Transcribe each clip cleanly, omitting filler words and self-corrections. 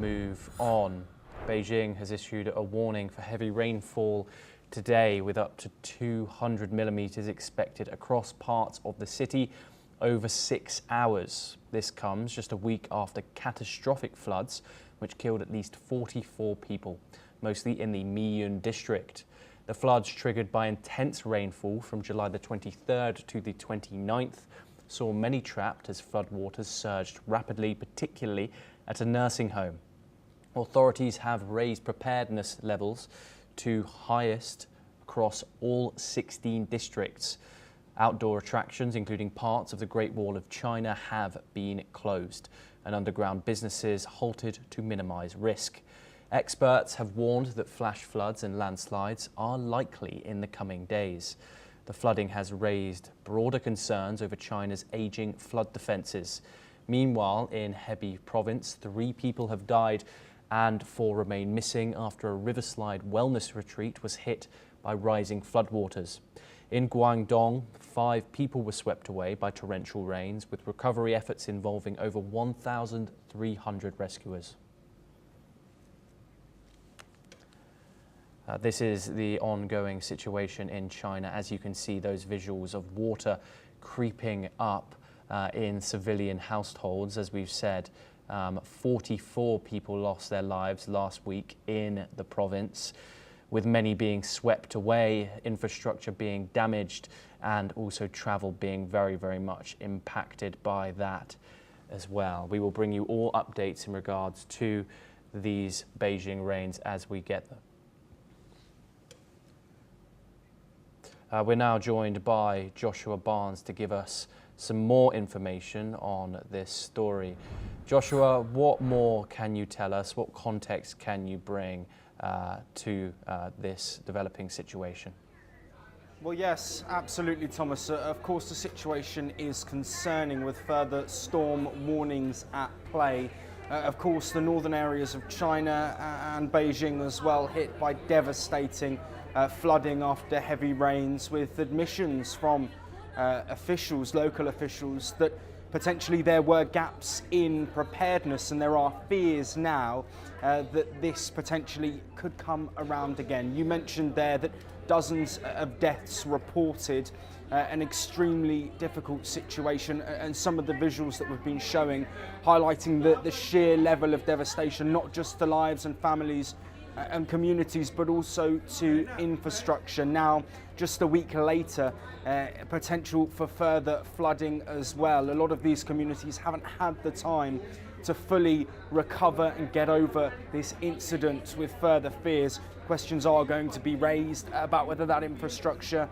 Move on. Beijing has issued a warning for heavy rainfall today, with up to 200 millimeters expected across parts of the city over 6 hours. This comes just a week after catastrophic floods, which killed at least 44 people, mostly in the Miyun district. The floods, triggered by intense rainfall from July the 23rd to the 29th, saw many trapped as floodwaters surged rapidly, particularly at a nursing home. Authorities have raised preparedness levels to highest across all 16 districts. Outdoor attractions, including parts of the Great Wall of China, have been closed, and underground businesses halted to minimize risk. Experts have warned that flash floods and landslides are likely in the coming days. The flooding has raised broader concerns over China's aging flood defenses. Meanwhile, in Hebei province, 3 people have died and 4 remain missing after a riverslide wellness retreat was hit by rising floodwaters. In Guangdong, 5 people were swept away by torrential rains, with recovery efforts involving over 1,300 rescuers. This is the ongoing situation in China. As you can see, those visuals of water creeping up in civilian households. As we've said, 44 people lost their lives last week in the province, with many being swept away, infrastructure being damaged, and also travel being very, very much impacted by that as well. We will bring you all updates in regards to these Beijing rains as we get them. We're now joined by Joshua Barnes to give us some more information on this story. Joshua, what more can you tell us? What context can you bring to this developing situation? Well, yes, absolutely, Thomas. Of course, the situation is concerning, with further storm warnings at play. Of course, the northern areas of China and Beijing as well hit by devastating flooding after heavy rains, with admissions from officials, local officials, that potentially there were gaps in preparedness, and there are fears now that this potentially could come around again. You mentioned there that dozens of deaths reported, an extremely difficult situation, and some of the visuals that we've been showing highlighting the sheer level of devastation, not just to lives and families and communities, but also to infrastructure. Now, just a week later, potential for further flooding as well. A lot of these communities haven't had the time to fully recover and get over this incident, with further fears. Questions are going to be raised about whether that infrastructure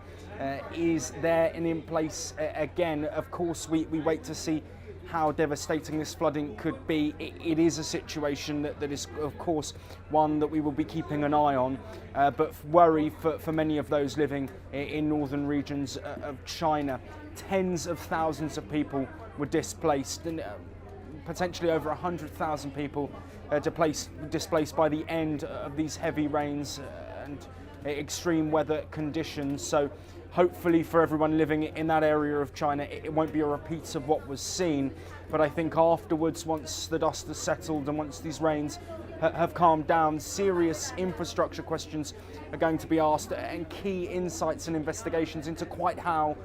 is there and in place again. Of course, we wait to see how devastating this flooding could be. It is a situation that is, of course, one that we will be keeping an eye on, but worry for many of those living in northern regions of China. Tens of thousands of people were displaced, and potentially over 100,000 people displaced by the end of these heavy rains and extreme weather conditions. So hopefully for everyone living in that area of China, it won't be a repeat of what was seen. But I think afterwards, once the dust has settled and once these rains have calmed down, serious infrastructure questions are going to be asked, and key insights and investigations into quite how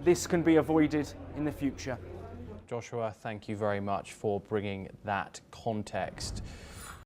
this can be avoided in the future. Joshua, thank you very much for bringing that context.